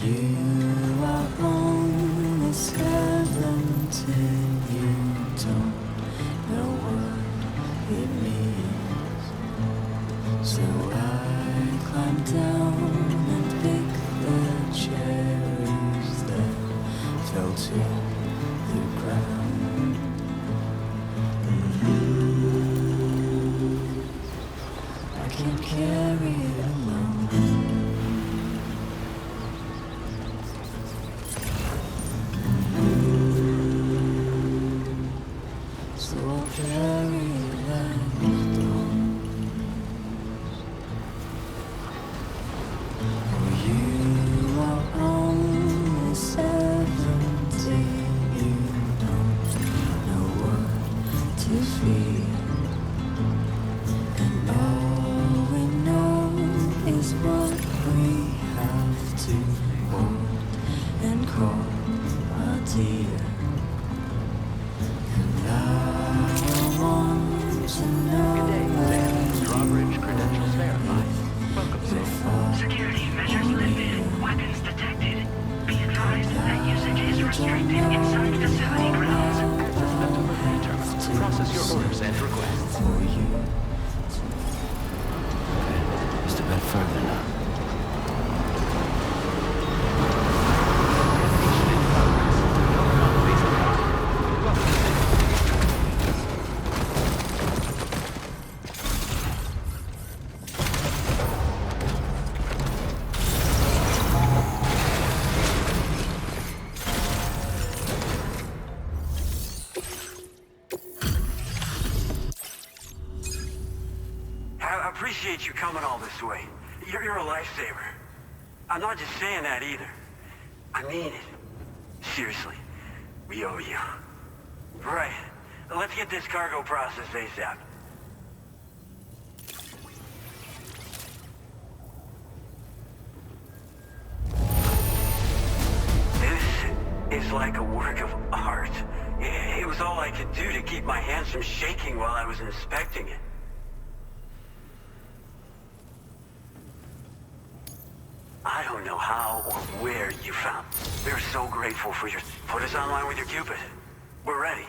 You are on this heaven till you don't know what it means. So I climb down and pick the cherries that fell to the ground. I can't carry it alone. So I'll carry it like stones. Oh, you are only 17. You don't know what to feel. And all we know is what we have to hold and call our dear. And I want to know. Good day, Sam. Drawbridge credentials verified. Welcome, Sam. Security measures lifted. Weapons detected. Be advised that usage is restricted inside facility grounds. Access the delivery terminal. Process your orders and requests. For you. Just a bit further now. I appreciate you coming all this way. You're a lifesaver. I'm not just saying that either. I mean it. Seriously, we owe you. Right. Let's get this cargo processed ASAP. This is like a work of art. It was all I could do to keep my hands from shaking while I was inspecting it. I don't know how or where you found. We're so grateful for your... Put us online with your Cupid. We're ready.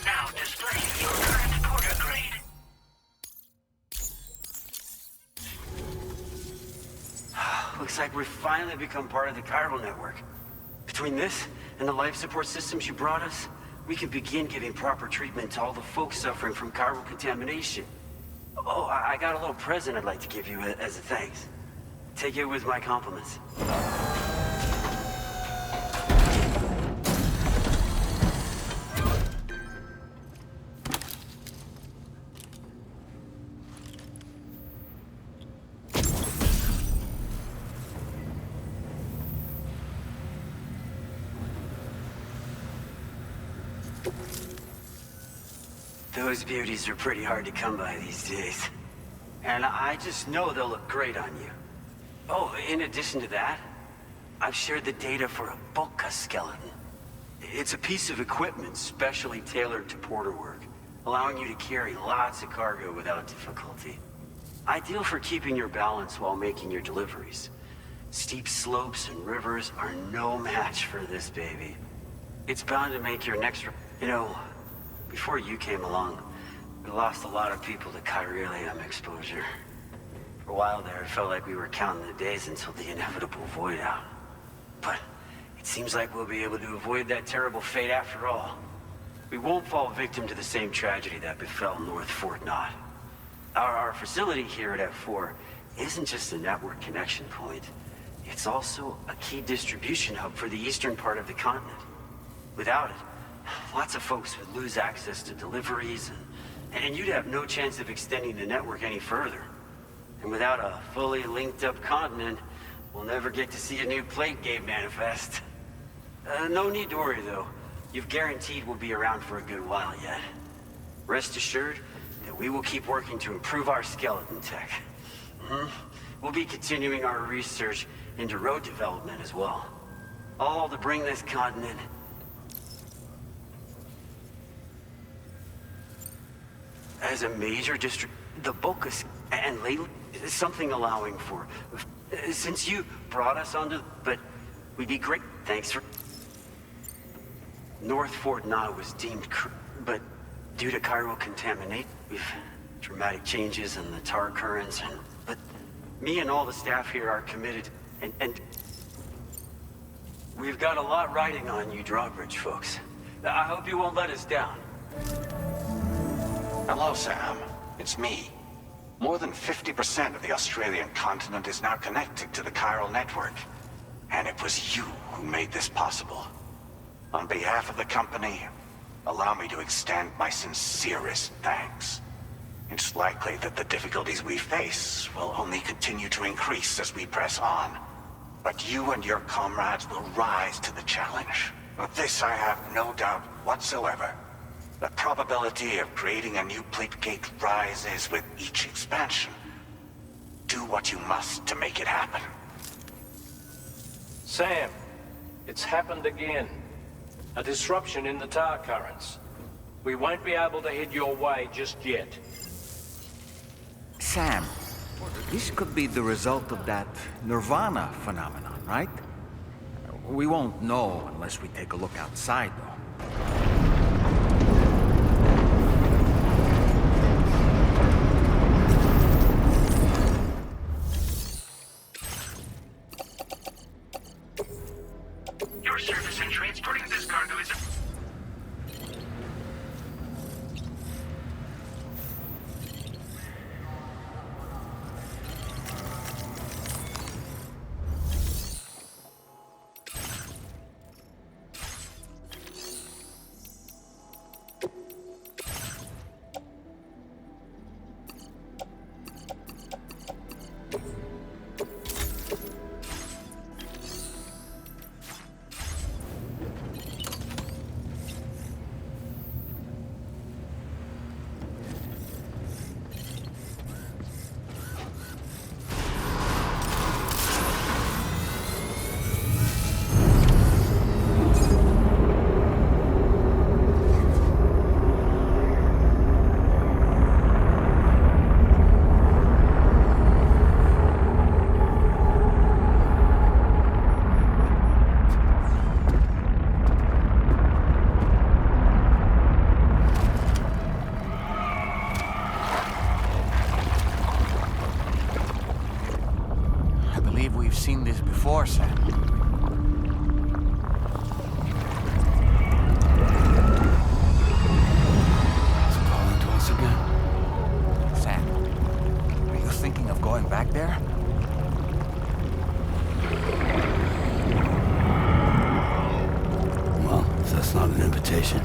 Now displaying your current porter grade. Looks like we've finally become part of the chiral network. Between this and the life support systems you brought us, we can begin giving proper treatment to all the folks suffering from chiral contamination. Oh, I got a little present I'd like to give you as a thanks. Take it with my compliments. Those beauties are pretty hard to come by these days. And I just know they'll look great on you. Oh, in addition to that, I've shared the data for a Bulka skeleton. It's a piece of equipment specially tailored to porter work, allowing you to carry lots of cargo without difficulty. Ideal for keeping your balance while making your deliveries. Steep slopes and rivers are no match for this baby. It's bound to make your next... You know, before you came along, we lost a lot of people to chiralium exposure. For a while there, it felt like we were counting the days until the inevitable void out. But it's seems like we'll be able to avoid that terrible fate after all. We won't fall victim to the same tragedy that befell North Fort Knott. Our facility here at F4 isn't just a network connection point. It's also a key distribution hub for the eastern part of the continent. Without it, lots of folks would lose access to deliveries, and you'd have no chance of extending the network any further. And without a fully linked up continent, we'll never get to see a new plate game manifest. No need to worry though. You've guaranteed we'll be around for a good while yet. Rest assured that we will keep working to improve our skeleton tech. We'll be continuing our research into road development as well. All to bring this continent as a major district, the Bocas, and lately, something allowing for, since you brought us onto, but we'd be great, thanks for, North Fort Knott was deemed, but due to chiral contamination, we've dramatic changes in the tar currents, but me and all the staff here are committed, and we've got a lot riding on you drawbridge folks. I hope you won't let us down. Hello, Sam. It's me. More than 50% of the Australian continent is now connected to the chiral network. And it was you who made this possible. On behalf of the company, allow me to extend my sincerest thanks. It's likely that the difficulties we face will only continue to increase as we press on. But you and your comrades will rise to the challenge. Of this I have no doubt whatsoever. The probability of creating a new plate gate rises with each expansion. Do what you must to make it happen. Sam, it's happened again. A disruption in the tar currents. We won't be able to head your way just yet. Sam, this could be the result of that Nirvana phenomenon, right? We won't know unless we take a look outside, though. Your service in transporting this cargo is Seen this before, Sam. It's calling to us again. Sam, are you thinking of going back there? Well, if that's not an invitation.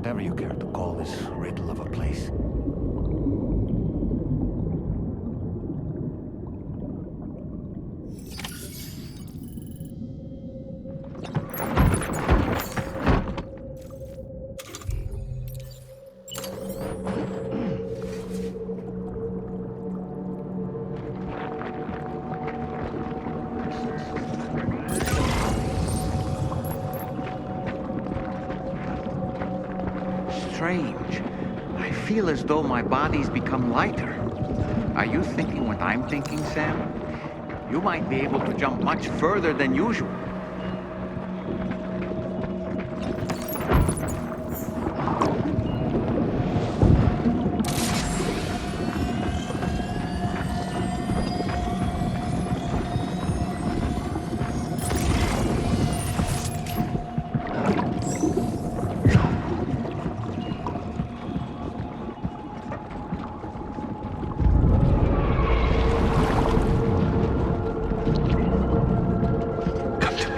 whatever you care to call this riddle of a place. Strange. I feel as though my body's become lighter. Are you thinking what I'm thinking, Sam? You might be able to jump much further than usual. Captain,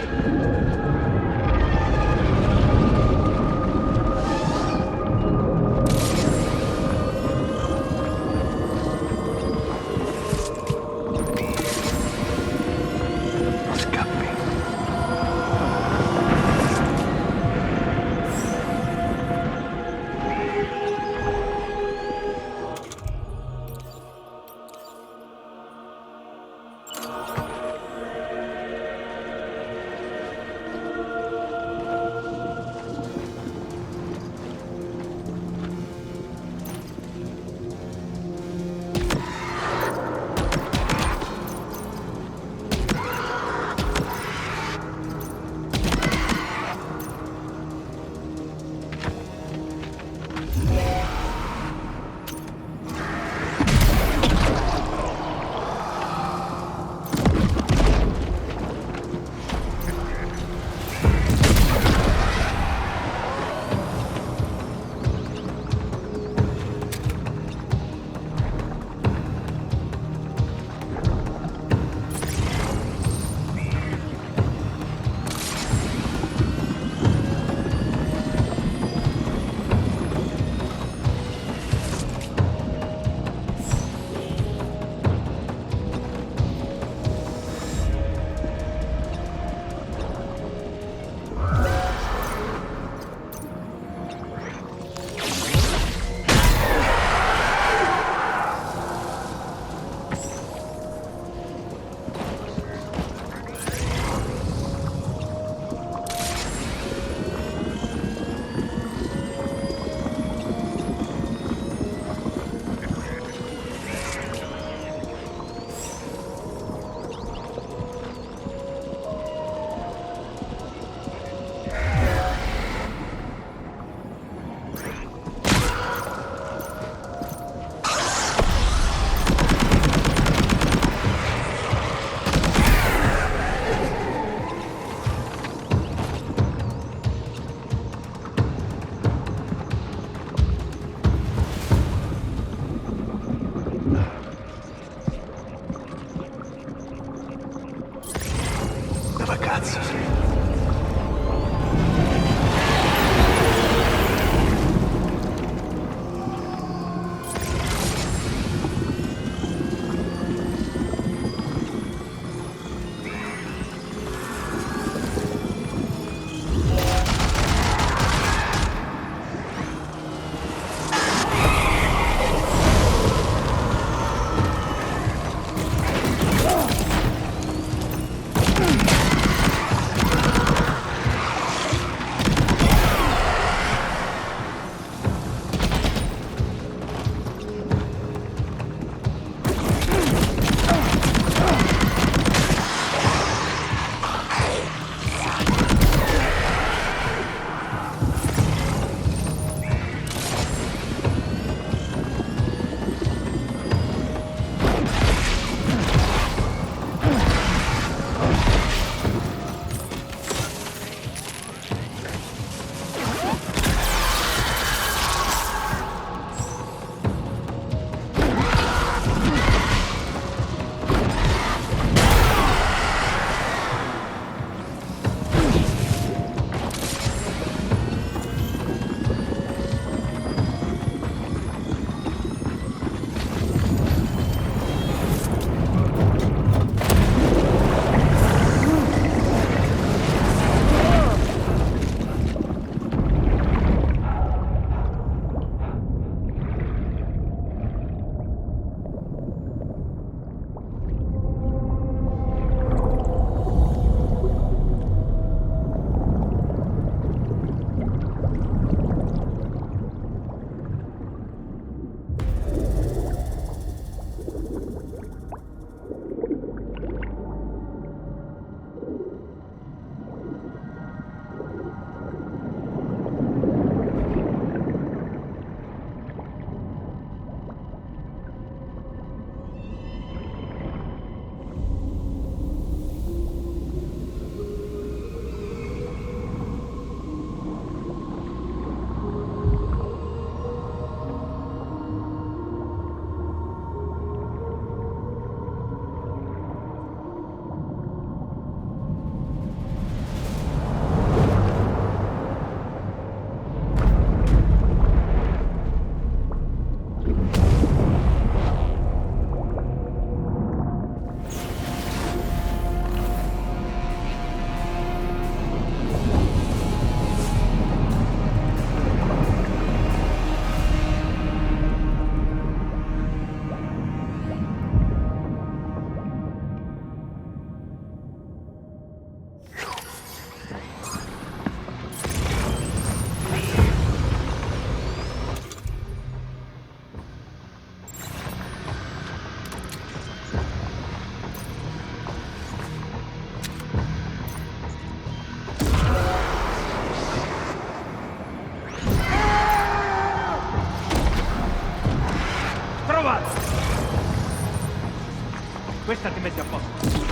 Questa ti mette a posto.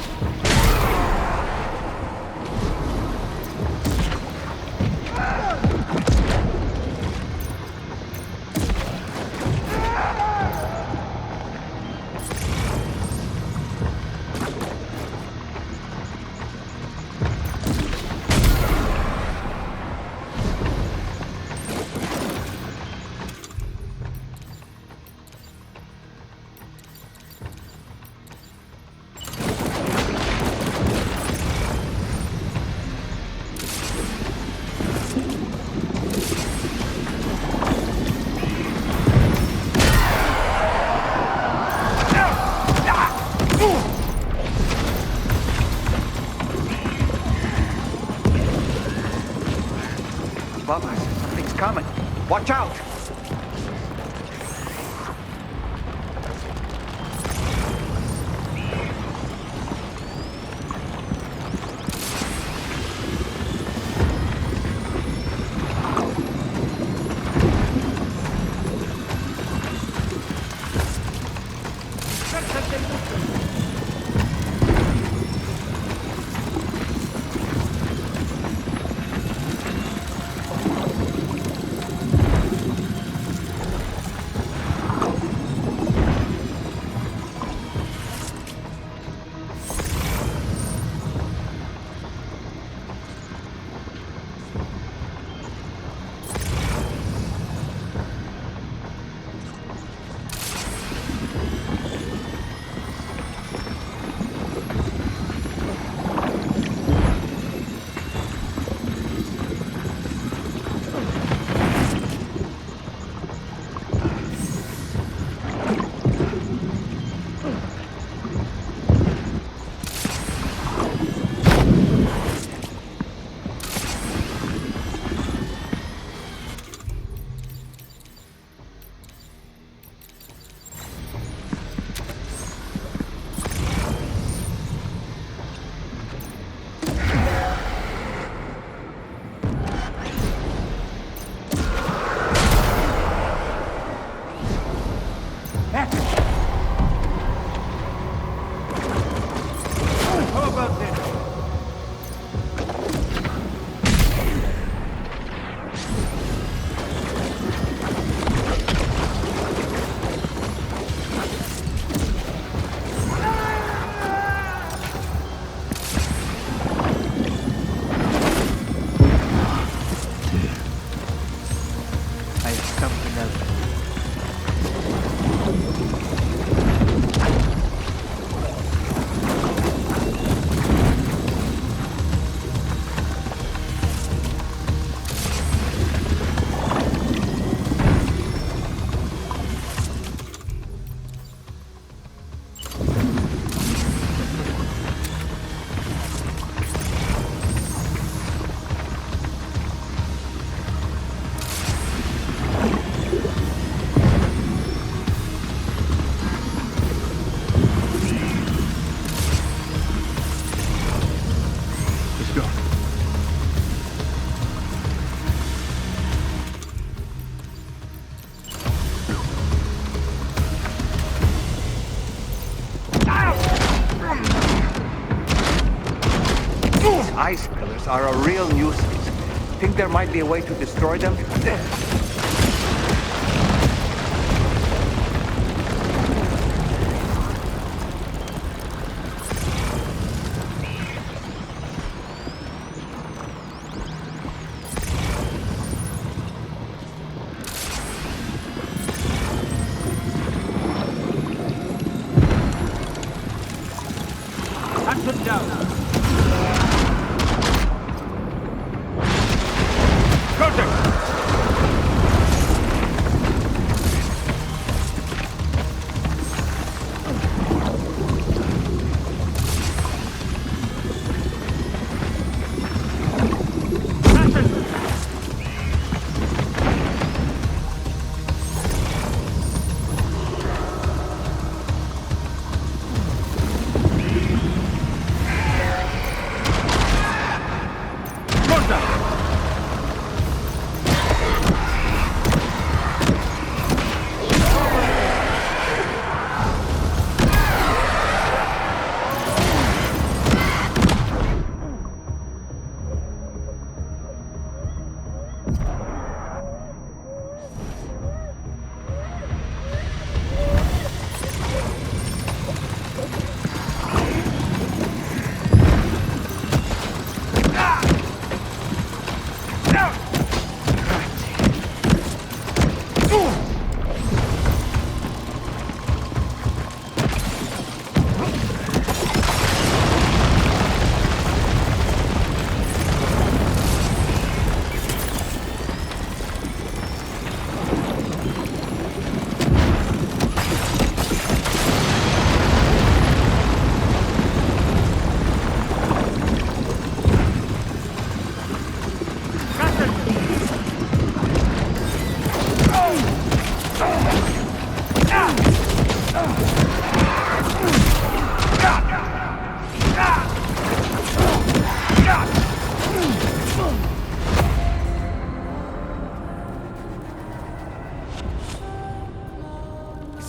Above us, something's coming. Watch out! Ice pillars are a real nuisance. Think there might be a way to destroy them? Hands down. Contact!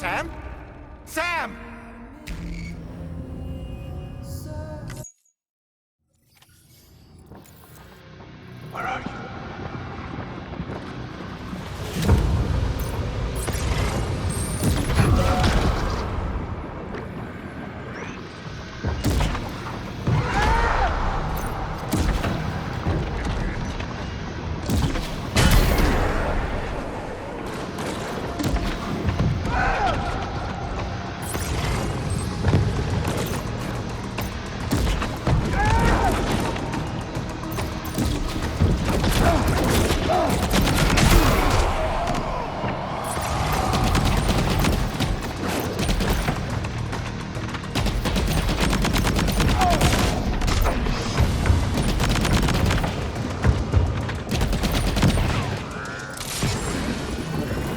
Sam? Sam! Where are you?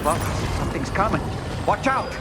Well, something's coming. Watch out!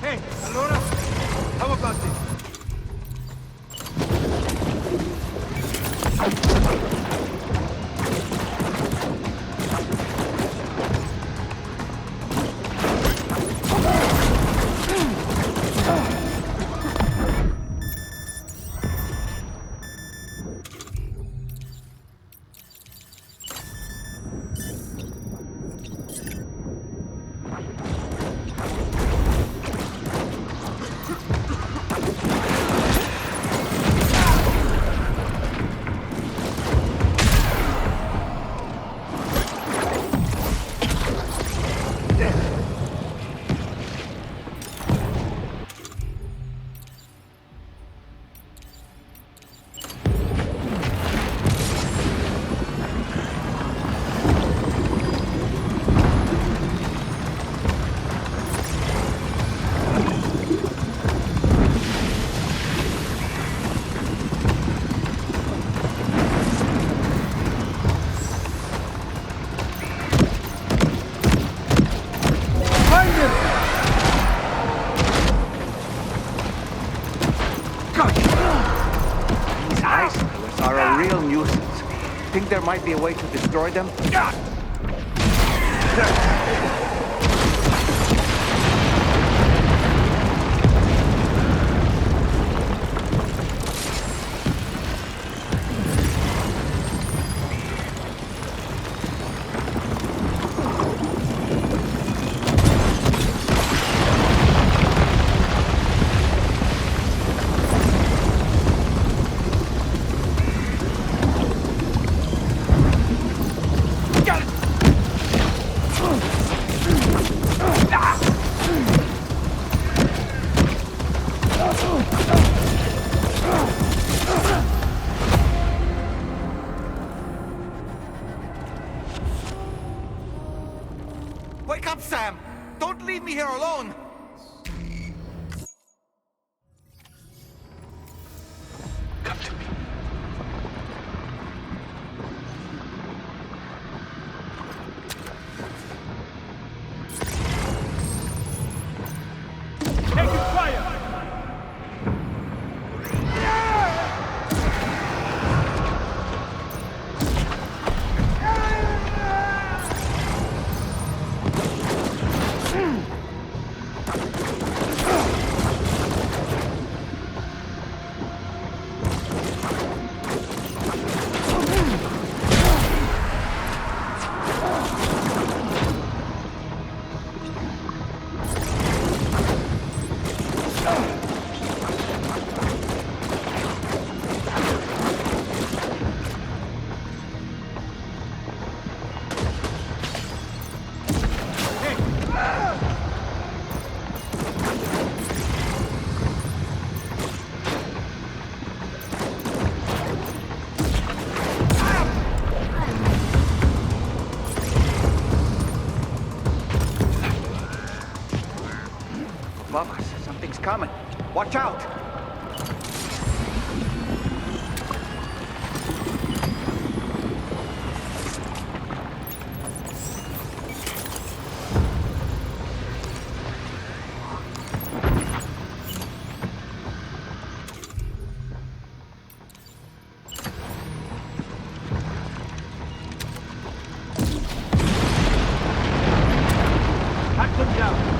Hey, allora? How about this? These islanders are a real nuisance. Think there might be a way to destroy them? Wake up, Sam! Don't leave me here alone! Come to me. Taking fire! above us. Something's coming. Watch out! Hack them down.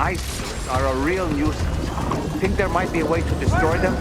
Ice are a real nuisance. Think there might be a way to destroy them?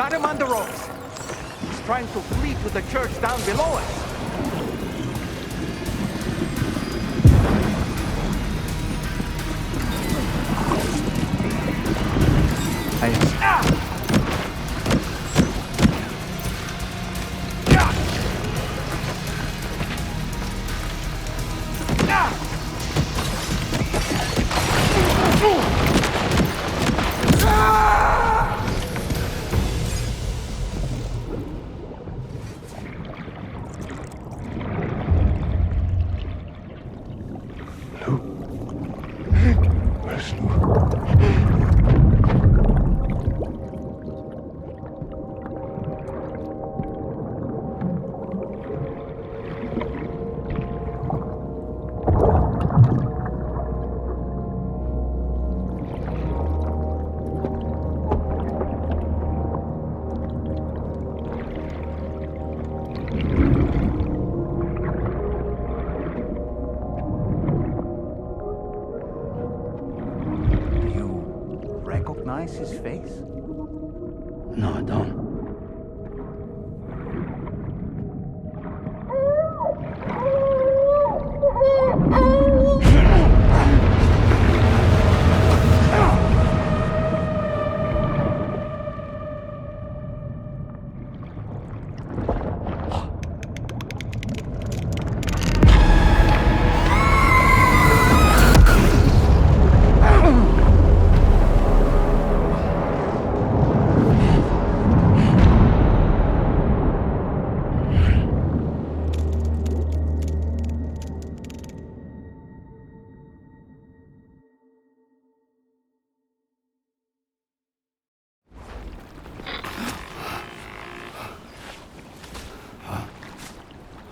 Got him on the ropes. He's trying to flee to the church down below us. His face? No, I don't.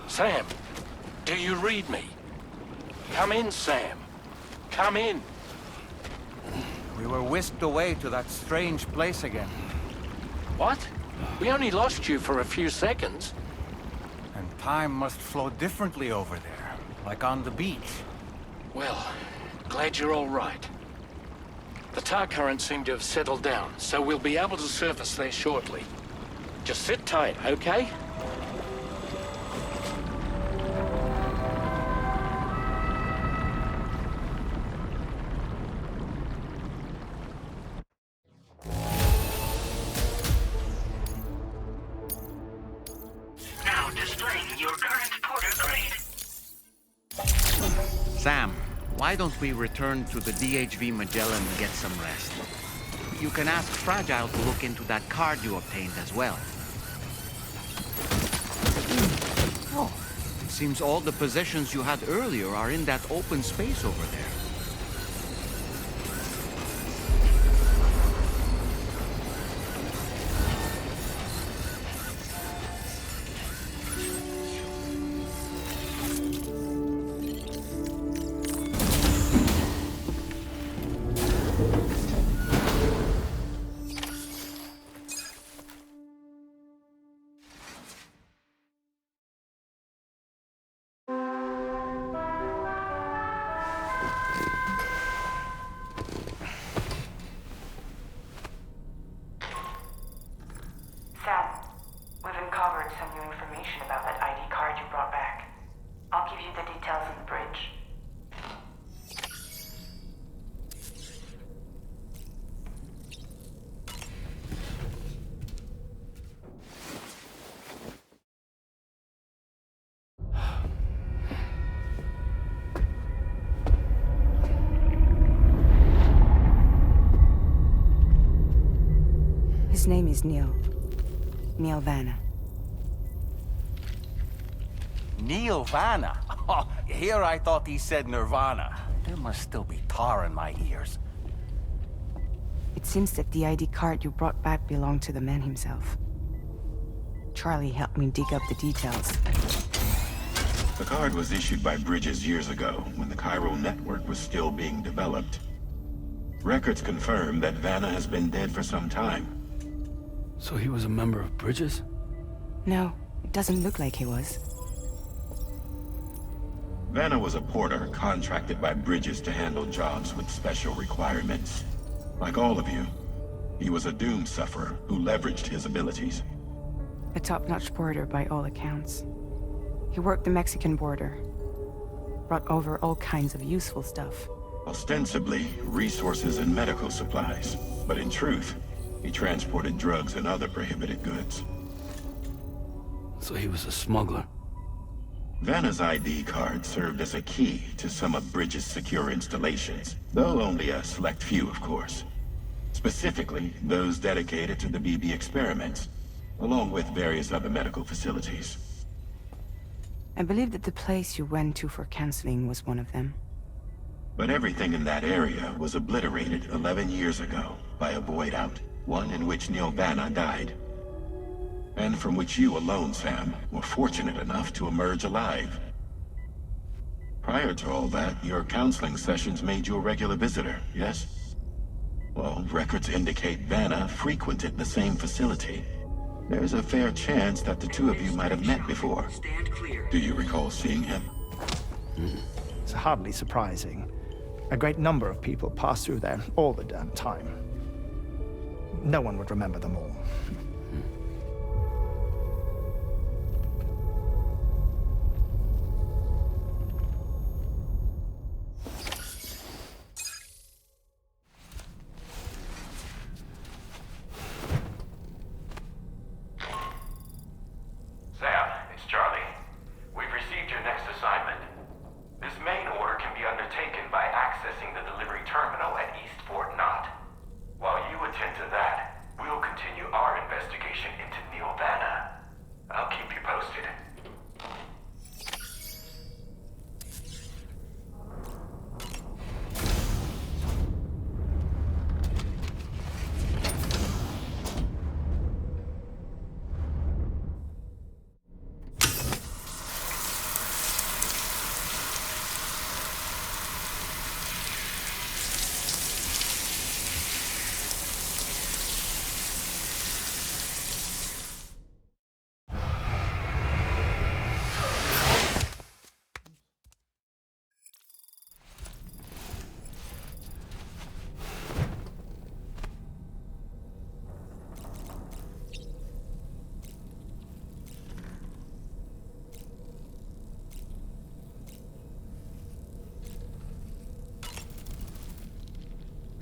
Sam, do you read me? Come in, Sam. Come in. We were whisked away to that strange place again. What? We only lost you for a few seconds. And time must flow differently over there, like on the beach. Well, glad you're all right. The tar currents seem to have settled down, so we'll be able to surface there shortly. Just sit tight, okay? Now displaying your current porter grade. Sam, why don't we return to the DHV Magellan and get some rest? You can ask Fragile to look into that card you obtained as well. Oh, it seems all the possessions you had earlier are in that open space over there. Sam, we've uncovered some new information about that ID card you brought back. I'll give you the details on the bridge. His name is Neil. Neil Vanna. Neil Vanna? Oh, here I thought he said Nirvana. There must still be tar in my ears. It seems that the ID card you brought back belonged to the man himself. Charlie helped me dig up the details. The card was issued by Bridges years ago, when the chiral network was still being developed. Records confirm that Vanna has been dead for some time. So he was a member of Bridges? No, it doesn't look like he was. Vanna was a porter contracted by Bridges to handle jobs with special requirements. Like all of you. He was a doom sufferer who leveraged his abilities. A top-notch porter by all accounts. He worked the Mexican border. Brought over all kinds of useful stuff. Ostensibly, resources and medical supplies. But in truth, he transported drugs and other prohibited goods. So he was a smuggler. Vanna's ID card served as a key to some of Bridges' secure installations, though only a select few, of course. Specifically, those dedicated to the BB experiments, along with various other medical facilities. I believe that the place you went to for counseling was one of them. But everything in that area was obliterated 11 years ago by a void out, one in which Neil Vanna died. And from which you alone, Sam, were fortunate enough to emerge alive. Prior to all that, your counseling sessions made you a regular visitor, yes? Well, records indicate Vanna frequented the same facility. There's a fair chance that the two of you might have met before. Do you recall seeing him? It's hardly surprising. A great number of people pass through there all the damn time. No one would remember them all. Sam, it's Charlie. We've received your next assignment. This main order can be undertaken by accessing the delivery terminal at East Fort Knott. While you attend to that, we'll continue our investigation into Neil Vanna. I'll keep you posted.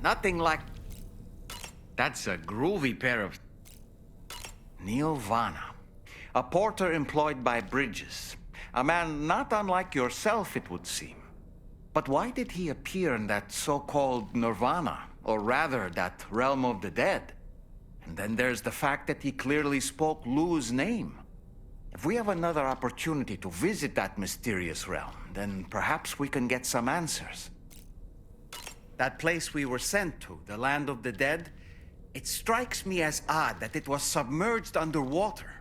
Nothing like... That's a groovy pair of... Neil Vanna. A porter employed by Bridges. A man not unlike yourself, it would seem. But why did he appear in that so-called Nirvana? Or rather, that realm of the dead? And then there's the fact that he clearly spoke Lou's name. If we have another opportunity to visit that mysterious realm, then perhaps we can get some answers. That place we were sent to, the land of the dead, it strikes me as odd that it was submerged underwater.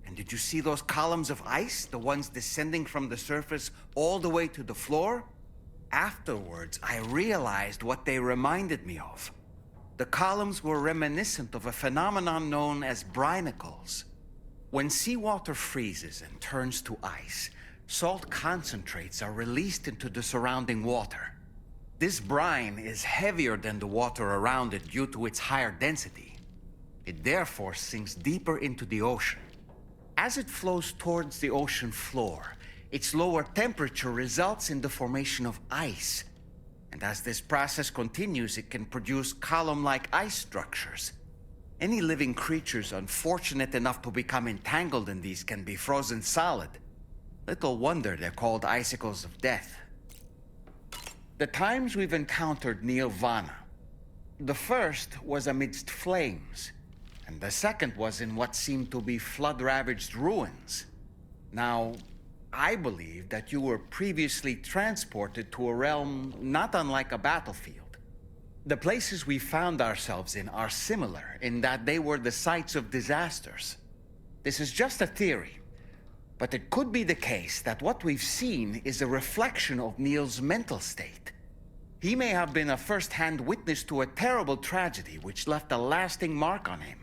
And did you see those columns of ice, the ones descending from the surface all the way to the floor? Afterwards, I realized what they reminded me of. The columns were reminiscent of a phenomenon known as brinicles. When seawater freezes and turns to ice, salt concentrates are released into the surrounding water. This brine is heavier than the water around it due to its higher density. It therefore sinks deeper into the ocean. As it flows towards the ocean floor, its lower temperature results in the formation of ice. And as this process continues, it can produce column-like ice structures. Any living creatures unfortunate enough to become entangled in these can be frozen solid. Little wonder they're called icicles of death. The times we've encountered Neil Vanna, the first was amidst flames, and the second was in what seemed to be flood-ravaged ruins. Now, I believe that you were previously transported to a realm not unlike a battlefield. The places we found ourselves in are similar in that they were the sites of disasters. This is just a theory, but it could be the case that what we've seen is a reflection of Neil's mental state. He may have been a first-hand witness to a terrible tragedy which left a lasting mark on him.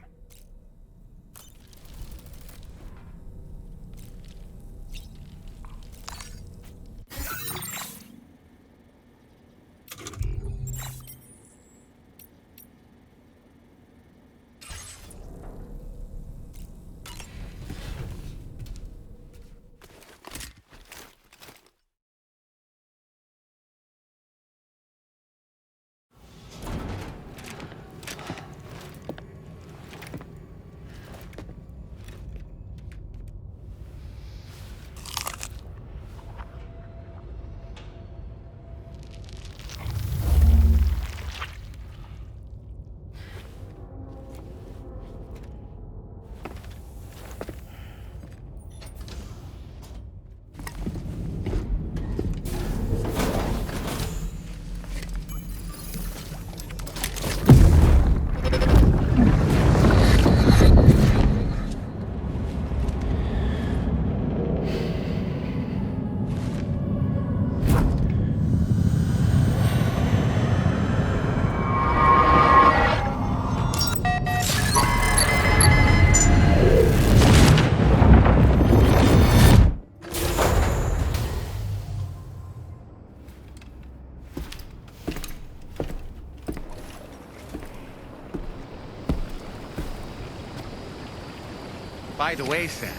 By the way, Sam,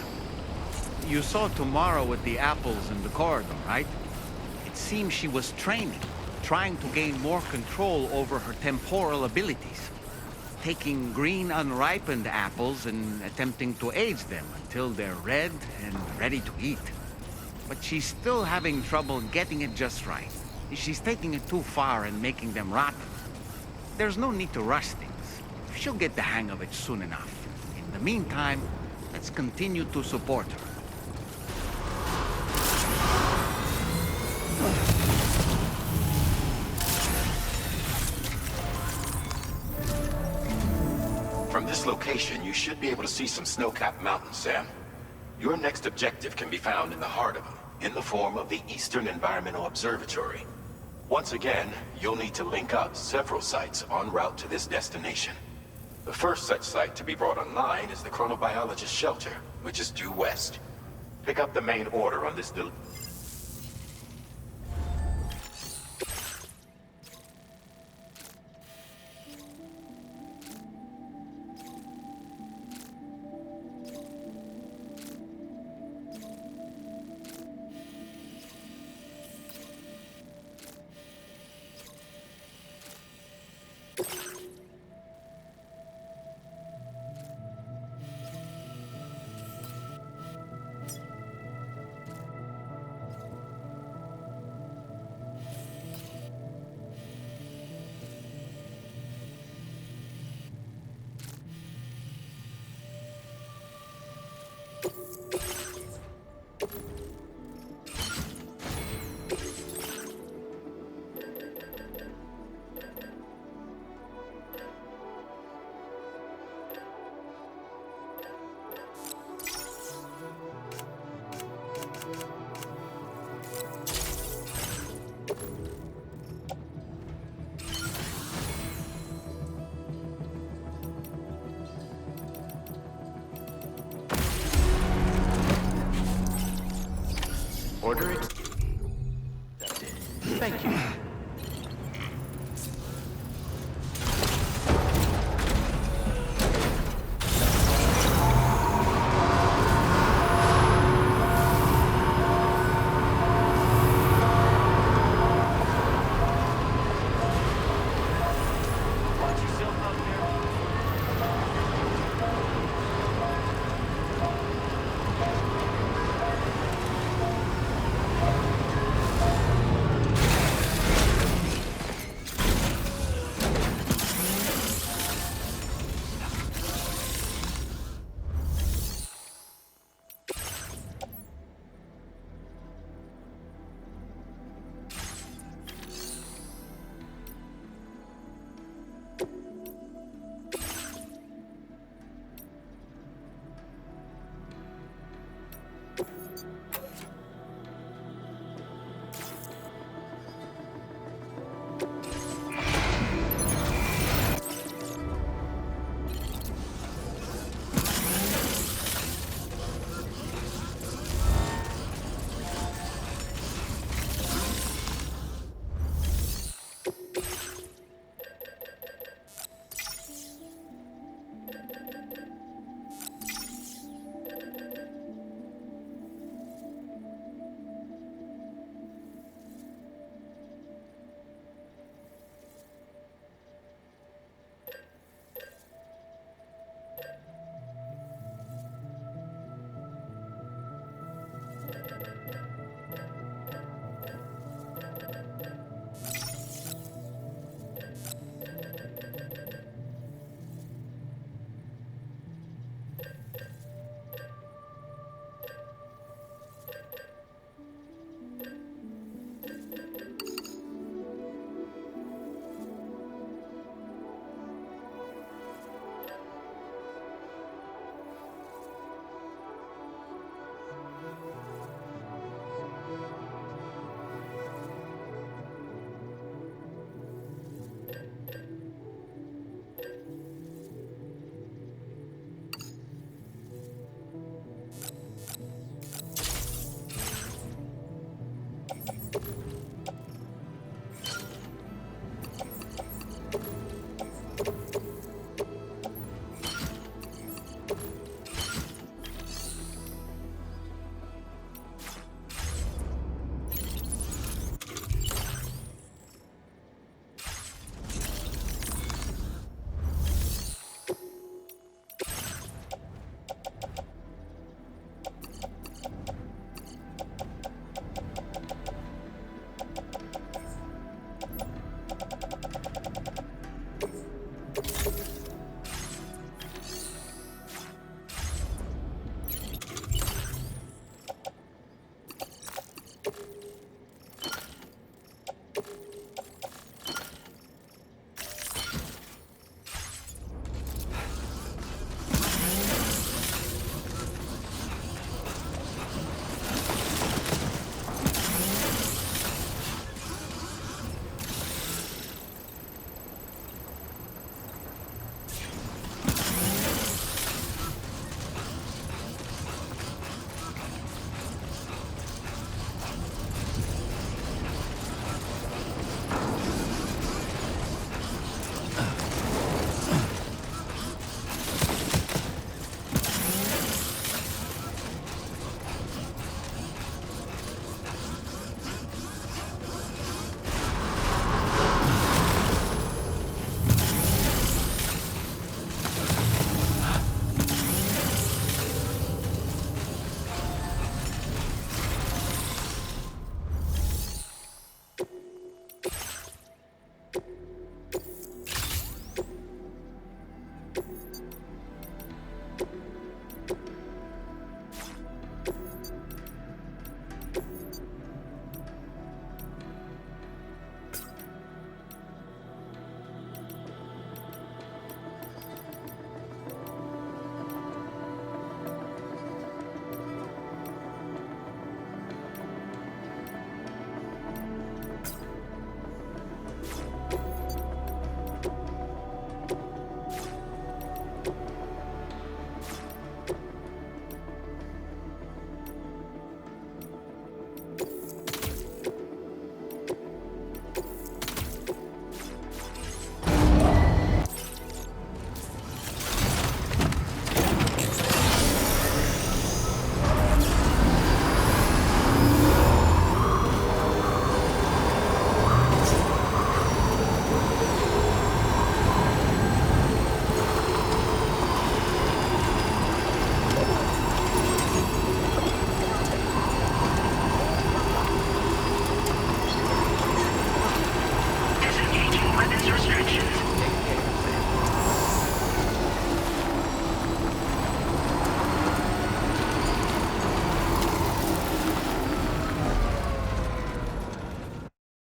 you saw Tomorrow with the apples in the corridor, right? It seems she was training, trying to gain more control over her temporal abilities. Taking green unripened apples and attempting to age them until they're red and ready to eat. But she's still having trouble getting it just right. She's taking it too far and making them rotten. There's no need to rush things. She'll get the hang of it soon enough. In the meantime, let's continue to support her. From this location, you should be able to see some snow-capped mountains, Sam. Your next objective can be found in the heart of them, in the form of the Eastern Environmental Observatory. Once again, you'll need to link up several sites en route to this destination. The first such site to be brought online is the Chronobiologist Shelter, which is due west. Pick up the main order on this Order it. Thank you.